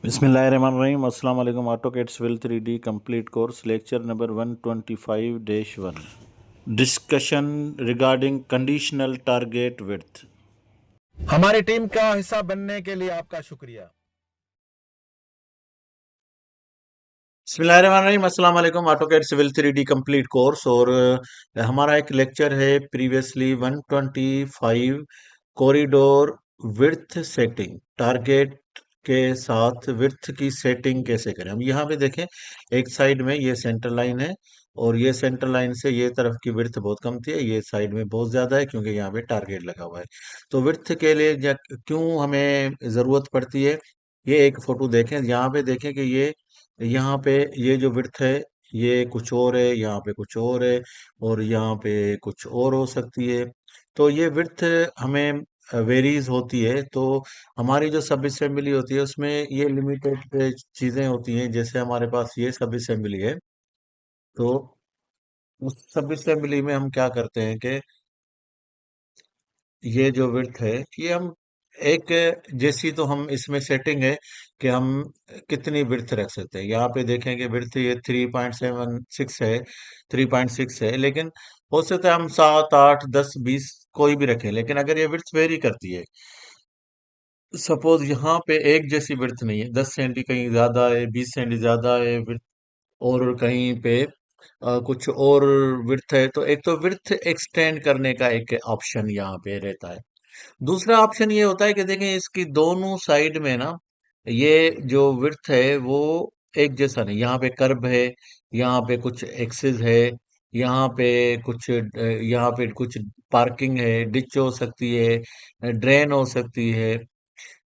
बिस्मिल्लाहिर्रहमानिर्रहीम अस्सलाम वालेकुम AutoCAD civil 3D complete course lecture number 125-1 discussion regarding conditional target width. हमारी टीम का हिस्सा बनने के लिए आपका शुक्रिया। बिस्मिल्लाहिर्रहमानिर्रहीम अस्सलाम वालेकुम AutoCAD civil 3D complete course. और हमारा एक लेक्चर है previously 125 corridor width setting. Target के साथ विड्थ की सेटिंग कैसे करें। हम यहाँ पे देखें, एक साइड में ये सेंटर लाइन है और ये सेंटर लाइन से ये तरफ की विड्थ बहुत कम थी, ये साइड में बहुत ज्यादा है क्योंकि यहाँ पे टारगेट लगा हुआ है। तो विड्थ के लिए क्यों हमें जरूरत पड़ती है, ये एक फोटो देखें। यहाँ पे देखें कि ये यहाँ पे ये जो विड्थ है ये कुछ और है, यहाँ पे कुछ और है और यहाँ पे कुछ और हो सकती है। तो ये विड्थ हमें वेरीज होती है। तो हमारी जो सब असेंबली होती है उसमें ये लिमिटेड चीजें होती हैं। जैसे हमारे पास ये सब असेंबली है, तो उस सब असेंबली में हम क्या करते हैं कि ये जो विड्थ है ये हम एक जैसी, तो हम इसमें सेटिंग है कि हम कितनी विड्थ रख सकते हैं। यहाँ पे देखेंगे विड्थ ये 3.76 है, 3.6 है, लेकिन हो सकता है हम 7, 8, 10, 20 कोई भी रखें। लेकिन अगर ये विड्थ वेरी करती है, सपोज यहाँ पे एक जैसी विड्थ नहीं है, 10 सेंटी कहीं ज्यादा है, 20 सेंटी ज्यादा है विड्थ, और कहीं पे कुछ और विड्थ है, तो एक तो विड्थ एक्सटेंड करने का एक ऑप्शन यहाँ पे रहता है। दूसरा ऑप्शन ये होता है कि देखें इसकी दोनों साइड में ना ये जो विड्थ है वो एक जैसा नहीं। यहाँ पे कर्व है, यहाँ पे कुछ एक्सिस है, यहाँ पे यहाँ पे कुछ पार्किंग है, डिच हो सकती है, ड्रेन हो सकती है।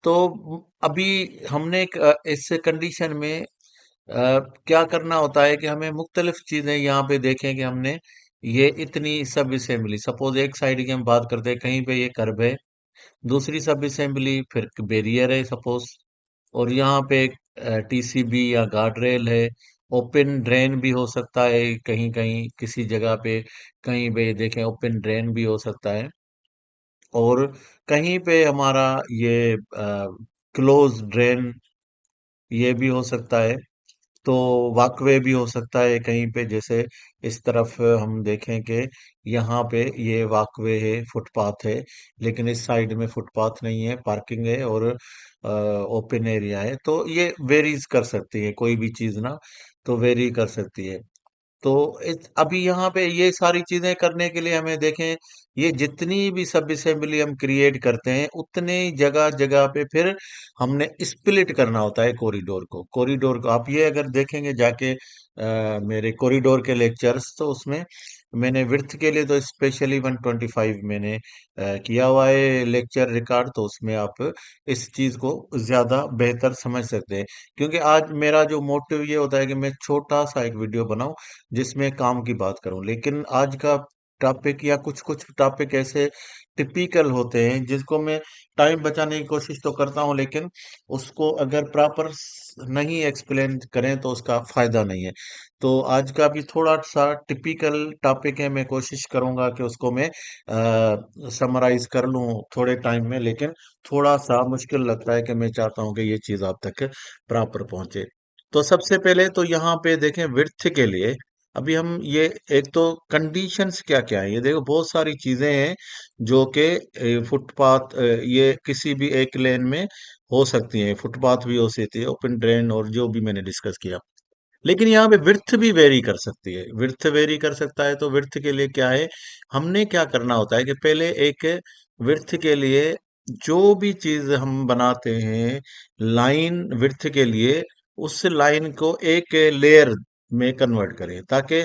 तो अभी हमने इस कंडीशन में क्या करना होता है कि हमें मुख्तलिफ चीजें यहाँ पे देखें कि हमने ये इतनी सब असेंबली, सपोज एक साइड की हम बात करते हैं, कहीं पे ये कर्व है, दूसरी सब असेंबली फिर बैरियर है सपोज, और यहाँ पे टीसीबी या गार्ड रेल है। ओपन ड्रेन भी हो सकता है कहीं कहीं किसी जगह पे, कहीं पे देखें ओपन ड्रेन भी हो सकता है, और कहीं पे हमारा ये क्लोज ड्रेन ये भी हो सकता है। तो वॉकवे भी हो सकता है कहीं पे, जैसे इस तरफ हम देखें कि यहाँ पे ये वॉकवे है, फुटपाथ है, लेकिन इस साइड में फुटपाथ नहीं है, पार्किंग है और ओपन एरिया है। तो ये वेरीज कर सकती है कोई भी चीज ना, तो वेरी कर सकती है। तो अभी यहाँ पे ये सारी चीजें करने के लिए हमें देखें, ये जितनी भी सब असेंबली हम क्रिएट करते हैं उतने ही जगह जगह पे फिर हमने स्प्लिट करना होता है कॉरिडोर को आप ये अगर देखेंगे जाके मेरे कॉरिडोर के लेक्चर्स, तो उसमें मैंने विड्थ के लिए तो स्पेशली 125 मैंने किया हुआ है लेक्चर रिकॉर्ड, तो उसमें आप इस चीज को ज्यादा बेहतर समझ सकते हैं। क्योंकि आज मेरा जो मोटिव ये होता है कि मैं छोटा सा एक वीडियो बनाऊं जिसमें काम की बात करूं, लेकिन आज का टॉपिक या कुछ कुछ टॉपिक ऐसे टिपिकल होते हैं जिसको मैं टाइम बचाने की कोशिश तो करता हूं, लेकिन उसको अगर प्रॉपर नहीं एक्सप्लेन करें तो उसका फायदा नहीं है। तो आज का भी थोड़ा सा टिपिकल टॉपिक है, मैं कोशिश करूंगा कि उसको मैं समराइज कर लूं थोड़े टाइम में, लेकिन थोड़ा सा मुश्किल लगता है कि मैं चाहता हूं कि ये चीज आप तक प्रॉपर पहुंचे। तो सबसे पहले तो यहाँ पे देखें विड्थ के लिए, अभी हम ये एक तो कंडीशंस क्या क्या है, ये देखो बहुत सारी चीजें हैं जो कि फुटपाथ ये किसी भी एक लेन में हो सकती हैं, फुटपाथ भी हो सकती है, ओपन ड्रेन और जो भी मैंने डिस्कस किया। लेकिन यहाँ पे विड्थ भी वेरी कर सकती है, विड्थ वेरी कर सकता है। तो विड्थ के लिए क्या है, हमने क्या करना होता है कि पहले एक विड्थ के लिए जो भी चीज हम बनाते हैं लाइन विड्थ के लिए, उस लाइन को एक लेयर में कन्वर्ट करें, ताकि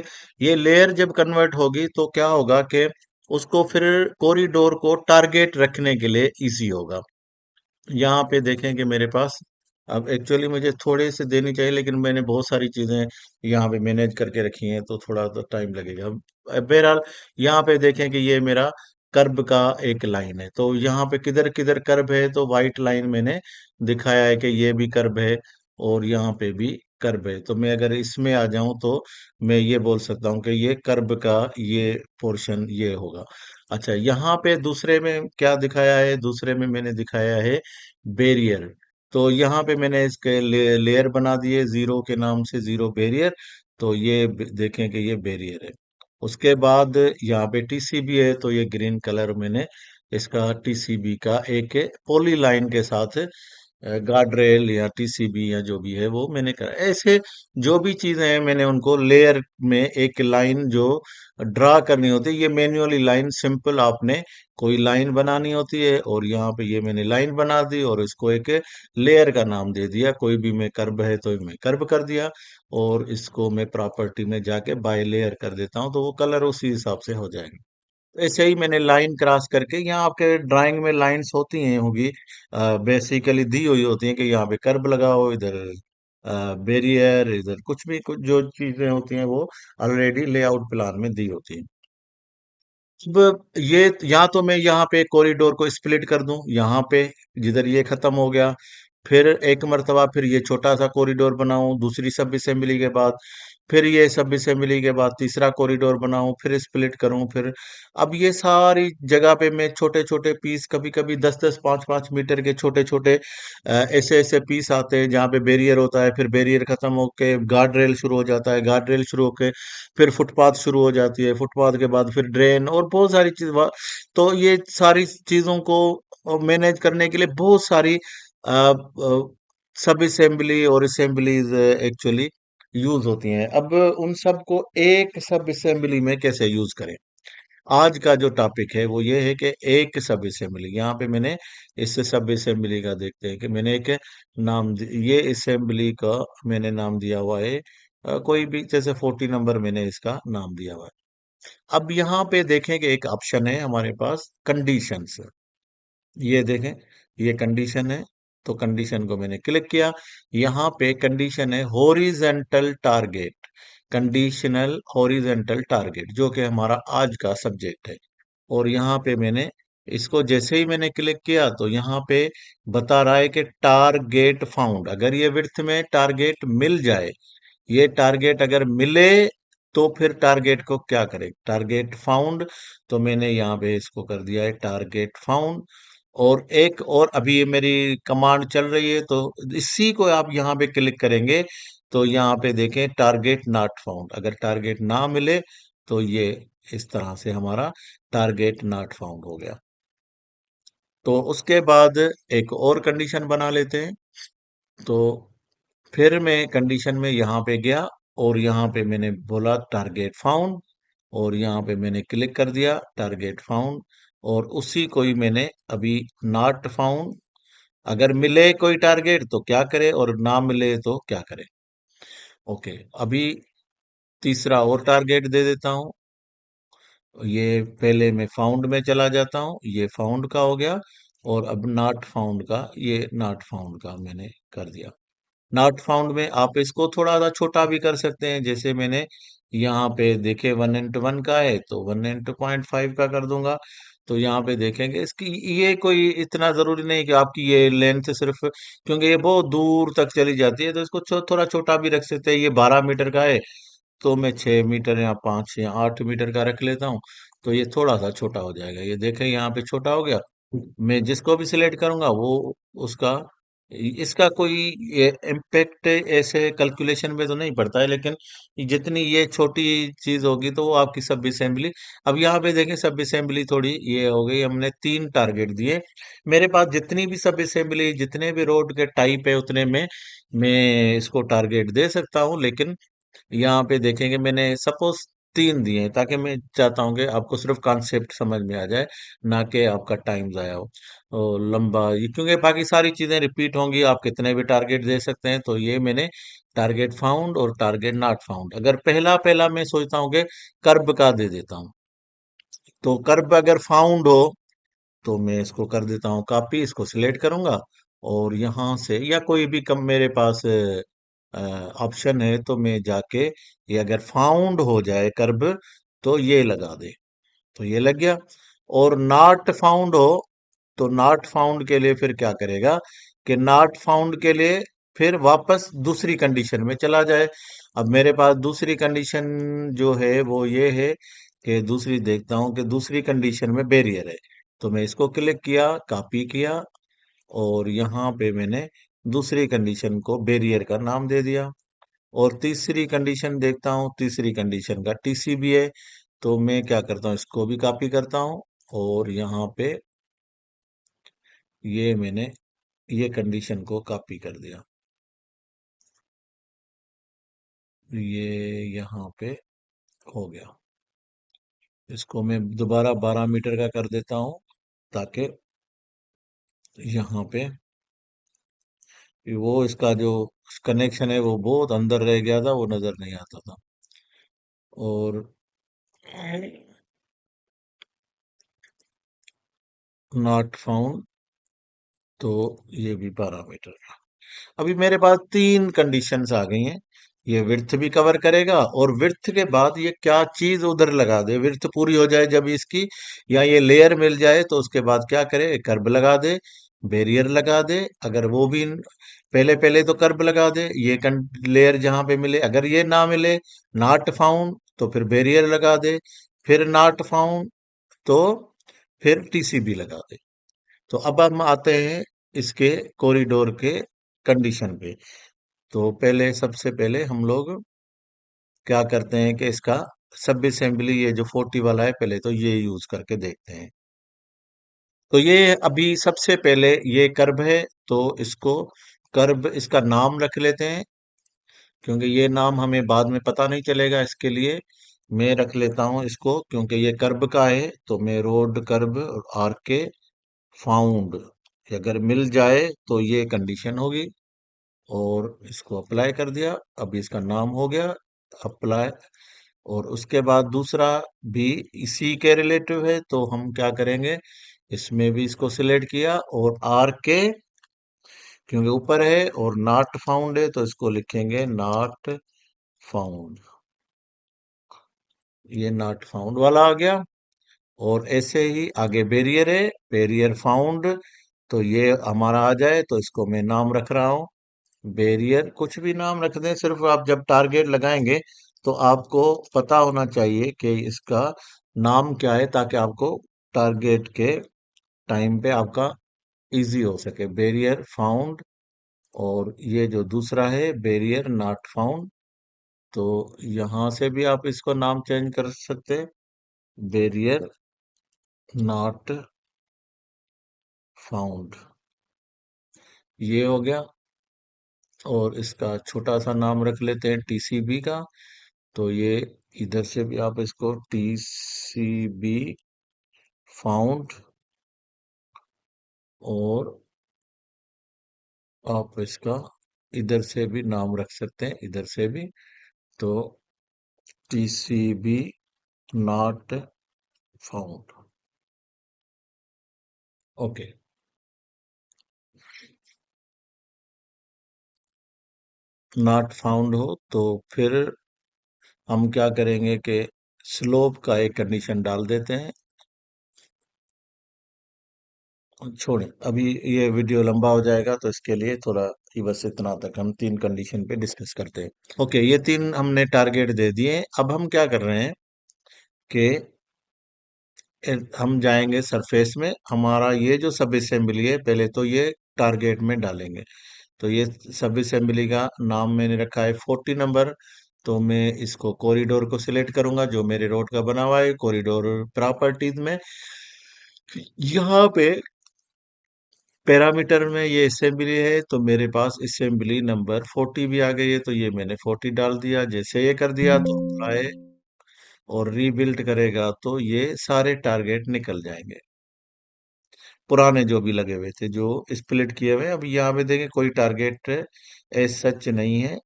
ये लेयर जब कन्वर्ट होगी तो क्या होगा कि उसको फिर कॉरिडोर को टारगेट रखने के लिए इजी होगा। यहाँ पे देखें कि मेरे पास, अब एक्चुअली मुझे थोड़े से देनी चाहिए लेकिन मैंने बहुत सारी चीजें यहाँ पे मैनेज करके रखी हैं, तो थोड़ा तो टाइम लगेगा। अब बहरहाल यहाँ पे देखें कि ये मेरा कर्व का एक लाइन है, तो यहाँ पे किधर किधर कर्व है, तो वाइट लाइन मैंने दिखाया है कि ये भी कर्व है और यहाँ पे भी कर्व है। तो मैं अगर इसमें आ जाऊं तो मैं ये बोल सकता हूँ कि ये कर्व का ये पोर्शन ये होगा। अच्छा, यहाँ पे दूसरे में क्या दिखाया है, दूसरे में मैंने दिखाया है बैरियर। तो यहाँ पे मैंने इसके लेयर बना दिए जीरो के नाम से, जीरो बैरियर। तो ये देखें कि ये बैरियर है। उसके बाद यहाँ पे टीसीबी है, तो ये ग्रीन कलर मैंने इसका टीसीबी का एक पॉली लाइन के साथ गार्ड रेल या टीसीबी या जो भी है वो मैंने करा। ऐसे जो भी चीजें हैं मैंने उनको लेयर में एक लाइन जो ड्रा करनी होती है, ये मैन्युअली लाइन सिंपल आपने कोई लाइन बनानी होती है, और यहाँ पे ये मैंने लाइन बना दी और इसको एक लेयर का नाम दे दिया। कोई भी मैं कर्व है तो मैं कर्व कर दिया, और इसको मैं प्रॉपर्टी में जाके बाय लेयर कर देता हूँ, तो वो कलर उसी हिसाब से हो जाएगा। ऐसे ही मैंने लाइन क्रॉस करके, यहाँ आपके ड्राइंग में लाइंस होती हैं होगी, बेसिकली दी हुई होती हैं कि यहाँ पे कर्व लगाओ, इधर बैरियर, इधर कुछ भी, कुछ जो चीजें होती हैं वो ऑलरेडी लेआउट प्लान में दी होती हैं। अब ये या तो मैं यहाँ पे कॉरिडोर को स्प्लिट कर दूं, यहाँ पे जिधर ये खत्म हो गया, फिर एक मर्तबा फिर ये छोटा सा कॉरिडोर बनाऊं दूसरी सब असेंबली के बाद, फिर ये सब असेंबली के बाद तीसरा कॉरिडोर बनाऊं, फिर स्प्लिट करूं, फिर अब ये सारी जगह पे मैं छोटे छोटे पीस, कभी कभी 10-10 5-5 मीटर के छोटे छोटे ऐसे ऐसे पीस आते हैं जहाँ पे बैरियर होता है, फिर बैरियर खत्म होके गार्ड रेल शुरू हो जाता है, गार्ड रेल शुरू होके फिर फुटपाथ शुरू हो जाती है, फुटपाथ के बाद फिर ड्रेन और बहुत सारी चीज। तो ये सारी चीजों को मैनेज करने के लिए बहुत सारी सब असेंबली और असेंबलीज एक्चुअली यूज होती हैं। अब उन सब को एक सब असेंबली में कैसे यूज करें, आज का जो टॉपिक है वो ये है कि एक सब असेंबली, यहाँ पे मैंने इस सब असेंबली का देखते हैं कि मैंने एक ये असेंबली का मैंने नाम दिया हुआ है, कोई भी जैसे 40 नंबर मैंने इसका नाम दिया हुआ है। अब यहाँ पे देखें कि एक ऑप्शन है हमारे पास कंडीशंस, ये देखें, ये कंडीशन है। तो कंडीशन को मैंने क्लिक किया, यहाँ पे कंडीशन है horizontal target, conditional horizontal target, जो कि हमारा आज का सब्जेक्ट है। और यहाँ पे मैंने इसको जैसे ही मैंने क्लिक किया तो यहाँ पे बता रहा है कि टारगेट फाउंड, अगर ये विड्थ में टारगेट मिल जाए, ये टारगेट अगर मिले तो फिर टारगेट को क्या करें, टारगेट फाउंड। तो मैंने यहाँ पे इसको कर दिया है टारगेट फाउंड। और एक और अभी ये मेरी कमांड चल रही है, तो इसी को आप यहाँ पे क्लिक करेंगे तो यहाँ पे देखें टारगेट नॉट फाउंड, अगर टारगेट ना मिले तो ये इस तरह से हमारा टारगेट नॉट फाउंड हो गया। तो उसके बाद एक और कंडीशन बना लेते हैं। तो फिर मैं कंडीशन में यहाँ पे गया, और यहाँ पे मैंने बोला टारगेट फाउंड, और यहाँ पे मैंने क्लिक कर दिया टारगेट फाउंड, और उसी को ही मैंने अभी नॉट फाउंड, अगर मिले कोई टारगेट तो क्या करे और ना मिले तो क्या करे। ओके, अभी तीसरा और टारगेट दे देता हूँ। ये पहले मैं फाउंड में चला जाता हूँ, ये फाउंड का हो गया, और अब नॉट फाउंड का, ये नॉट फाउंड का मैंने कर दिया। नॉट फाउंड में आप इसको थोड़ा सा छोटा भी कर सकते हैं, जैसे मैंने यहाँ पे देखे 1:1 का है तो 1:0.5 का कर दूंगा। तो यहाँ पे देखेंगे इसकी ये कोई इतना जरूरी नहीं कि आपकी ये लेंथ सिर्फ, क्योंकि ये बहुत दूर तक चली जाती है, तो इसको थोड़ा छोटा भी रख सकते हैं। ये 12 मीटर का है, तो मैं 6 मीटर या 5 या 8 मीटर का रख लेता हूँ, तो ये थोड़ा सा छोटा हो जाएगा। ये देखें यहाँ पे छोटा हो गया। मैं जिसको भी सिलेक्ट करूंगा वो उसका, इसका कोई इम्पेक्ट ऐसे कैलकुलेशन में तो नहीं पड़ता है, लेकिन जितनी ये छोटी चीज होगी तो वो आपकी सब असेंबली। अब यहाँ पे देखें सब असेंबली थोड़ी ये हो गई, हमने 3 टारगेट दिए। मेरे पास जितनी भी सब असेंबली, जितने भी रोड के टाइप है उतने में मैं इसको टारगेट दे सकता हूँ, लेकिन यहाँ पे देखेंगे मैंने सपोज 3 दिए हैं, ताकि मैं चाहता हूँ कि आपको सिर्फ कॉन्सेप्ट समझ में आ जाए, ना कि आपका टाइम जाया हो और लंबा क्योंकि बाकी सारी चीजें रिपीट होंगी, आप कितने भी टारगेट दे सकते हैं। तो ये मैंने टारगेट फाउंड और टारगेट नॉट फाउंड, अगर पहला पहला मैं सोचता हूँ कि कर्व का दे देता हूँ, तो कर्व अगर फाउंड हो तो मैं इसको कर देता हूँ कॉपी, इसको सिलेक्ट करूंगा, और यहाँ से या कोई भी कम मेरे पास ऑप्शन है तो मैं जाके, ये अगर फाउंड हो जाए कर्व तो ये लगा दे, तो ये लग गया। और नॉट फाउंड हो तो नॉट फाउंड के लिए फिर क्या करेगा कि नॉट फाउंड के लिए फिर वापस दूसरी कंडीशन में चला जाए। अब मेरे पास दूसरी कंडीशन जो है वो ये है कि दूसरी देखता हूँ कि दूसरी कंडीशन में बैरियर है, तो मैं इसको क्लिक किया, कॉपी किया, और यहाँ पे मैंने दूसरी कंडीशन को बैरियर का नाम दे दिया। और तीसरी कंडीशन देखता हूँ, तीसरी कंडीशन का टीसीबी है, तो मैं क्या करता हूँ, इसको भी कॉपी करता हूँ और यहाँ पे ये मैंने ये कंडीशन को कॉपी कर दिया। ये यहाँ पे हो गया। इसको मैं दोबारा 12 मीटर का कर देता हूँ, ताकि यहाँ पे वो इसका जो कनेक्शन है वो बहुत अंदर रह गया था, वो नजर नहीं आता था। और नॉट फाउंड, तो ये भी 12 मीटर। अभी मेरे पास तीन कंडीशंस आ गई हैं। ये विड्थ भी कवर करेगा, और विड्थ के बाद ये क्या चीज उधर लगा दे, विड्थ पूरी हो जाए जब इसकी, या ये लेयर मिल जाए तो उसके बाद क्या करे, कर्ब लगा दे, बैरियर लगा दे। अगर वो भी पहले पहले तो कर्ब लगा दे, ये लेयर जहां पे मिले, अगर ये ना मिले, नॉट फाउंड, तो फिर बैरियर लगा दे, फिर नॉट फाउंड, तो फिर टीसीबी लगा दे। तो अब हम आते हैं इसके कॉरिडोर के कंडीशन पे। तो पहले, सबसे पहले हम लोग क्या करते हैं कि इसका सब असेंबली, ये जो 40 वाला है, पहले तो ये यूज करके देखते हैं। तो ये अभी सबसे पहले ये कर्व है, तो इसको कर्व, इसका नाम रख लेते हैं, क्योंकि ये नाम हमें बाद में पता नहीं चलेगा। इसके लिए मैं रख लेता हूं इसको, क्योंकि ये कर्व का है, तो मैं रोड कर्व आर के फाउंड, अगर मिल जाए तो ये कंडीशन होगी। और इसको अप्लाई कर दिया। अब इसका नाम हो गया अप्लाई। और उसके बाद दूसरा भी इसी के रिलेटिव है, तो हम क्या करेंगे, इसमें भी इसको सिलेक्ट किया, और आर के, क्योंकि ऊपर है, और नॉट फाउंड है, तो इसको लिखेंगे नॉट फाउंड। ये नॉट फाउंड वाला आ गया। और ऐसे ही आगे बैरियर है, बैरियर फाउंड, तो ये हमारा आ जाए, तो इसको मैं नाम रख रहा हूँ बैरियर। कुछ भी नाम रख दें, सिर्फ आप जब टारगेट लगाएंगे तो आपको पता होना चाहिए कि इसका नाम क्या है, ताकि आपको टारगेट के टाइम पे आपका इजी हो सके। Barrier found. और ये जो दूसरा है बैरियर नॉट फाउंड, तो यहां से भी आप इसको नाम चेंज कर सकते हैं, बैरियर नॉट फाउंड। ये हो गया। और इसका छोटा सा नाम रख लेते हैं टीसीबी का, तो ये इधर से भी आप इसको टीसीबी फाउंड, और आप इसका इधर से भी नाम रख सकते हैं, इधर से भी, तो TCB not found. Okay. Not found हो तो फिर हम क्या करेंगे कि स्लोप का एक कंडीशन डाल देते हैं। छोड़ें, अभी ये वीडियो लंबा हो जाएगा, तो इसके लिए थोड़ा ही, बस इतना तक हम तीन कंडीशन पे डिस्कस करते हैं। ओके, ये तीन हमने टारगेट दे दिए। अब हम क्या कर रहे हैं कि हम जाएंगे सरफेस में। हमारा ये जो सब असेंबली है, पहले तो ये टारगेट में डालेंगे। तो ये सब असेंबली का नाम मैंने रखा है 40 नंबर। तो मैं इसको कॉरिडोर को सिलेक्ट करूंगा, जो मेरे रोड का बना हुआ है, कॉरिडोर प्रॉपर्टीज में। यहाँ पे पैरामीटर में ये असेंबली है, तो मेरे पास असेंबली नंबर 40 भी आ गई है, तो ये मैंने 40 डाल दिया। जैसे ये कर दिया, तो अप्लाई और रीबिल्ड करेगा, तो ये सारे टारगेट निकल जाएंगे, पुराने जो भी लगे हुए थे, जो स्प्लिट किए हुए हैं। अभी यहाँ पे देखें, कोई टारगेट एज सच नहीं है।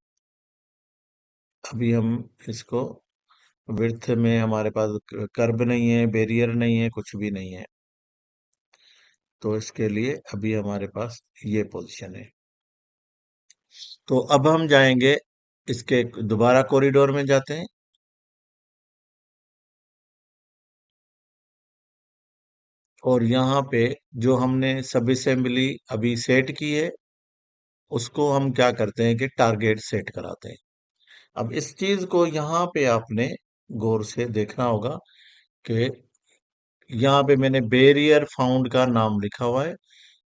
अभी हम इसको, विड्थ में हमारे पास कर्व नहीं है, बैरियर नहीं है, कुछ भी नहीं है। तो इसके लिए अभी हमारे पास ये पोजीशन है। तो अब हम जाएंगे, इसके दोबारा कॉरिडोर में जाते हैं। और यहाँ पे जो हमने सब असेंबली अभी सेट की है, उसको हम क्या करते हैं कि टारगेट सेट कराते हैं। अब इस चीज को यहाँ पे आपने गौर से देखना होगा कि यहाँ पे मैंने बैरियर फाउंड का नाम लिखा हुआ है,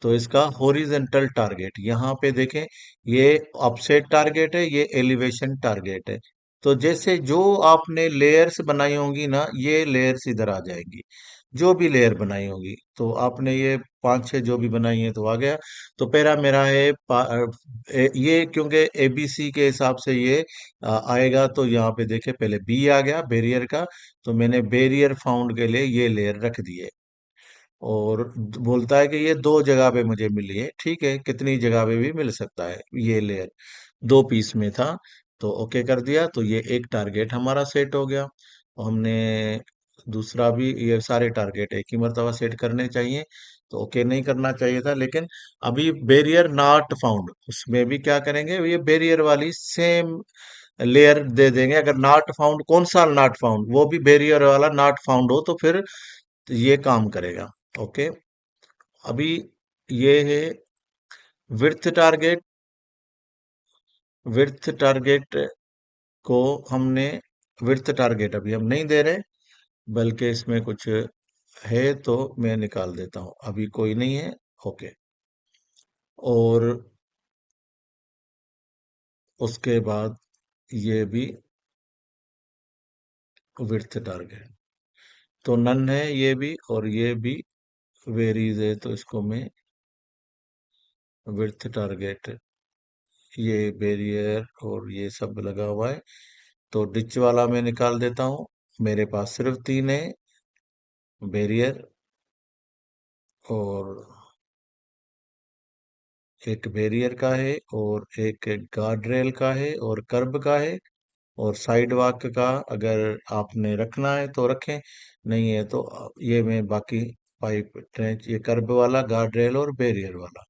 तो इसका हॉरिजेंटल टारगेट यहाँ पे देखें, ये ऑफसेट टारगेट है, ये एलिवेशन टारगेट है। तो जैसे जो आपने लेयर्स बनाई होंगी ना, ये लेयर्स इधर आ जाएंगी, जो भी लेयर बनाई होगी। तो आपने ये पांच छह जो भी बनाई है तो आ गया। तो पहला मेरा है ये क्योंकि एबीसी के हिसाब से ये आएगा, तो यहाँ पे देखे पहले बी आ गया बैरियर का। तो मैंने बैरियर फाउंड के लिए ये लेयर रख दिए। और बोलता है कि ये दो जगह पे मुझे मिली है, ठीक है, कितनी जगह पे भी मिल सकता है ये लेयर। दो पीस में था, तो ओके कर दिया, तो ये एक टारगेट हमारा सेट हो गया। और हमने दूसरा भी, ये सारे टारगेट एक ही मर्तबा सेट करने चाहिए, तो ओके नहीं करना चाहिए था। लेकिन अभी बैरियर नॉट फाउंड, उसमें भी क्या करेंगे, ये बैरियर वाली सेम लेयर दे देंगे। अगर नॉट फाउंड, कौन सा नॉट फाउंड, वो भी बैरियर वाला नॉट फाउंड हो, तो फिर ये काम करेगा। ओके। अभी ये है विड्थ टारगेट। विड्थ टारगेट को हमने, विड्थ टारगेट अभी हम नहीं दे रहे, बल्कि इसमें कुछ है तो मैं निकाल देता हूं, अभी कोई नहीं है। ओके। और उसके बाद ये भी विड्थ टारगेट, तो नन है ये भी, और ये भी वेरीज है, तो इसको मैं विड्थ टारगेट, ये बैरियर और ये सब लगा हुआ है, तो डिच वाला मैं निकाल देता हूँ। मेरे पास सिर्फ तीन है, बैरियर और एक बैरियर का है, और एक गार्ड रेल का है, और कर्ब का है, और साइड वॉक का अगर आपने रखना है तो रखें, नहीं है तो ये मैं बाकी पाइप ट्रेंच, ये कर्ब वाला, गार्ड रेल और बैरियर वाला,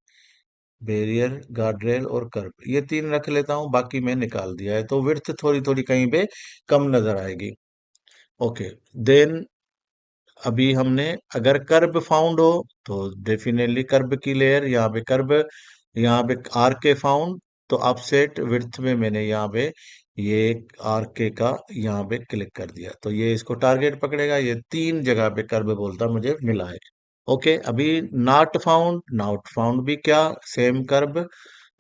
बैरियर, गार्ड रेल और कर्ब, ये तीन रख लेता हूँ। बाकी मैं निकाल दिया है, तो विड्थ थोड़ी थोड़ी कहीं पे कम नजर आएगी। ओके। देन अभी हमने, अगर कर्व फाउंड हो तो डेफिनेटली कर्व की लेयर, यहाँ पे कर्व, यहाँ पे आर के फाउंड, तो अपसेट विड्थ में मैंने यहाँ पे ये आर के का यहाँ पे क्लिक कर दिया, तो ये इसको टारगेट पकड़ेगा। ये तीन जगह पे कर्व बोलता मुझे मिला है। ओके। अभी नॉट फाउंड, नॉट फाउंड भी क्या, सेम कर्व।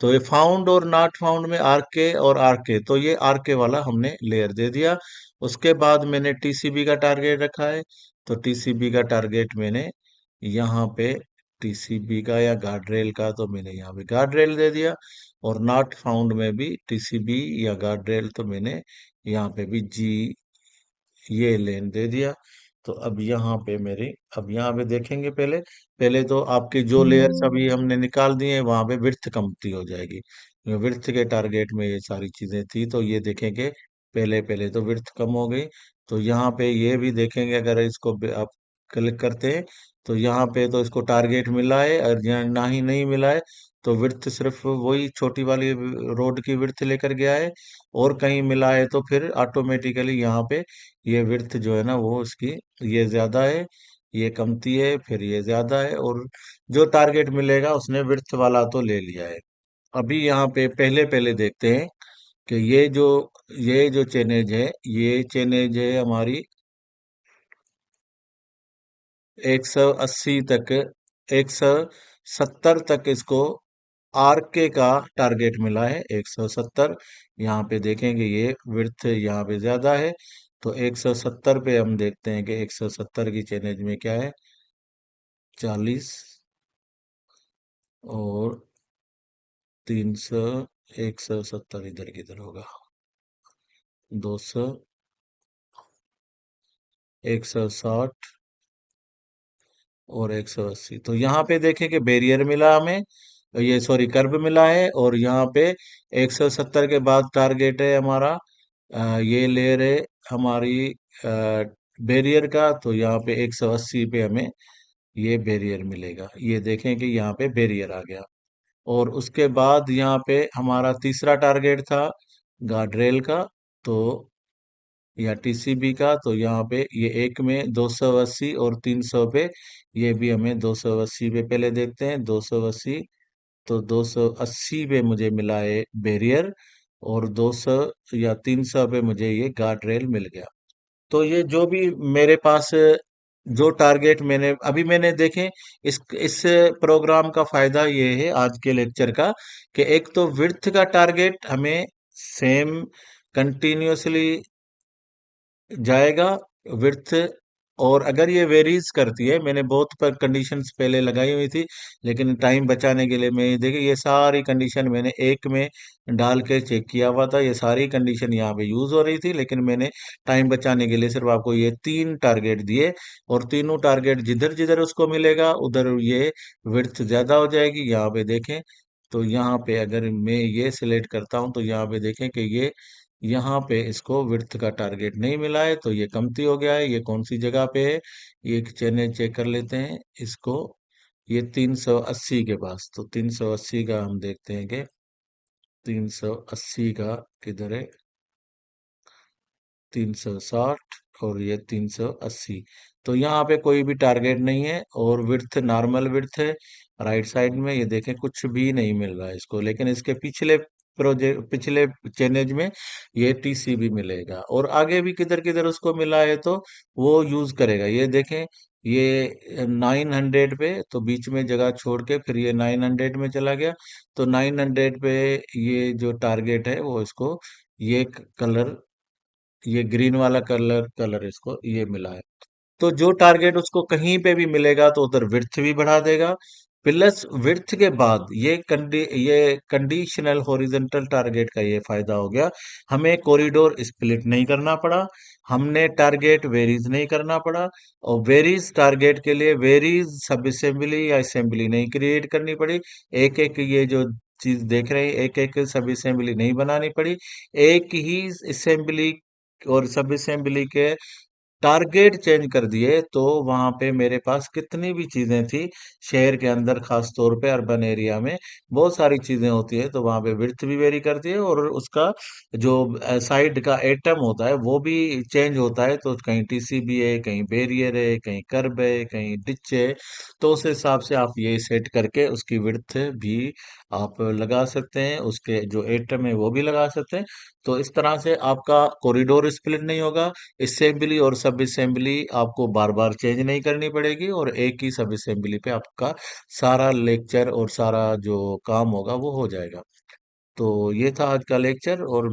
तो ये फाउंड और नॉट फाउंड में आर के और आर के, तो ये आर के वाला हमने लेयर दे दिया। उसके बाद मैंने टीसीबी का टारगेट रखा है, तो टीसीबी का टारगेट मैंने यहाँ पे, टीसीबी का या गार्ड रेल का, तो मैंने यहाँ पे गार्ड रेल दे दिया। और नॉट फाउंड में भी टीसीबी या गार्ड रेल, तो मैंने यहाँ पे भी जी, ये लेन दे दिया। तो अब यहाँ पे मेरे, अब यहाँ पे देखेंगे, पहले पहले तो आपके जो लेयर्स अभी हमने निकाल दिए हैं वहां पे विड्थ कमती हो जाएगी। विड्थ के टारगेट में ये सारी चीजें थी, तो ये देखेंगे पहले पहले तो विड्थ कम हो गई। तो यहाँ पे ये भी देखेंगे, अगर इसको आप क्लिक करते हैं, तो यहाँ पे तो इसको टारगेट मिला है, और यहाँ ना ही नहीं मिला है, तो विड्थ सिर्फ वही छोटी वाली रोड की विड्थ लेकर गया है। और कहीं मिला है तो फिर ऑटोमेटिकली यहाँ पे ये विड्थ जो है ना वो उसकी, ये ज्यादा है, ये कमती है, फिर ये ज्यादा है, और जो टारगेट मिलेगा उसने विड्थ वाला तो ले लिया है। अभी यहाँ पे पहले पहले देखते हैं कि ये जो चेनेज है, ये चेनेज है हमारी 180 तक, 170 तक इसको आरके का टारगेट मिला है, 170। यहाँ पे देखेंगे ये विड्थ यहाँ पे ज्यादा है, तो 170 पे हम देखते हैं कि 170 की चेनेज में क्या है, 40, और 300, 170 इधर किधर होगा, 200, 160 और 180। तो यहाँ पे देखें कि बैरियर मिला हमें, ये सॉरी कर्व मिला है, और यहाँ पे 170 के बाद टारगेट है हमारा, ये लेयर है हमारी बैरियर का, तो यहाँ पे 180 पे हमें ये बैरियर मिलेगा। ये देखें कि यहाँ पे बैरियर आ गया। और उसके बाद यहाँ पे हमारा तीसरा टारगेट था गार्ड रेल का, तो या टीसीबी का, तो यहाँ पे ये एक में 280 और 300 पे, ये भी हमें 280 पे पहले देखते हैं, 280, तो 280 पे मुझे मिला है बैरियर, और 200 या 300 पे मुझे ये गार्ड रेल मिल गया। तो ये जो भी मेरे पास जो टारगेट मैंने देखें, इस प्रोग्राम का फायदा ये है आज के लेक्चर का, कि एक तो विड्थ का टारगेट हमें सेम कंटिन्यूअसली जाएगा, विड्थ। और अगर ये वेरीज करती है, मैंने बहुत पर कंडीशंस पहले लगाई हुई थी, लेकिन टाइम बचाने के लिए मैं देखिए ये सारी कंडीशन मैंने एक में डाल के चेक किया हुआ था, ये सारी कंडीशन यहाँ पे यूज हो रही थी, लेकिन मैंने टाइम बचाने के लिए सिर्फ आपको ये तीन टारगेट दिए। और तीनों टारगेट जिधर जिधर उसको मिलेगा उधर ये विड्थ ज्यादा हो जाएगी। यहाँ पे देखें, तो यहाँ पे अगर मैं ये सिलेक्ट करता हूँ तो यहाँ पे देखें कि ये यहाँ पे इसको विड्थ का टारगेट नहीं मिला है, तो ये कमती हो गया है। ये कौन सी जगह पे है, ये चेन्नई चेक कर लेते हैं इसको। ये 380 के पास, तो 380 का हम देखते हैं कि 380 का किधर है, 360 और ये 380। तो यहाँ पे कोई भी टारगेट नहीं है और विड्थ नॉर्मल विड्थ है। राइट साइड में ये देखें कुछ भी नहीं मिल रहा है इसको, लेकिन इसके पिछले प्रोजेक्ट पिछले चेनेज में ये टीसीबी मिलेगा, और आगे भी किधर किधर उसको मिला है तो वो यूज करेगा। ये देखें, ये 900 पे, तो बीच में जगह छोड़ के फिर ये 900 में चला गया। तो 900 पे ये जो टारगेट है वो इसको, ये कलर, ये ग्रीन वाला कलर कलर इसको ये मिला है। तो जो टारगेट उसको कहीं पे भी मिलेगा तो उधर विड्थ भी बढ़ा देगा। प्लस विड्थ के बाद ये कंडीशनल हॉरिजॉन्टल टारगेट का ये फायदा हो गया, हमें कॉरिडोर स्प्लिट नहीं करना पड़ा, हमने टारगेट वेरीज नहीं करना पड़ा। और वेरीज टारगेट के लिए वेरीज सब असेंबली या असेंबली नहीं क्रिएट करनी पड़ी। एक एक ये जो चीज देख रहे हैं, एक एक सब असेंबली नहीं बनानी पड़ी। एक ही असेंबली और सब असेंबली के टारगेट चेंज कर दिए, तो वहां पे मेरे पास कितनी भी चीजें थी शहर के अंदर, खास तौर पे अर्बन एरिया में बहुत सारी चीजें होती है, तो वहां पे विड्थ भी वेरी करती है और उसका जो साइड का एटम होता है वो भी चेंज होता है। तो कहीं टीसीबी है, कहीं बैरियर है, कहीं कर्ब है, कहीं डिच है। तो उस हिसाब से आप ये सेट करके उसकी विड्थ भी आप लगा सकते हैं, उसके जो एटम है वो भी लगा सकते हैं। तो इस तरह से आपका कॉरिडोर स्प्लिट नहीं होगा, असेंबली और सब असेंबली आपको बार बार चेंज नहीं करनी पड़ेगी, और एक ही सब असेंबली पे आपका सारा लेक्चर और सारा जो काम होगा वो हो जाएगा। तो ये था आज का लेक्चर। और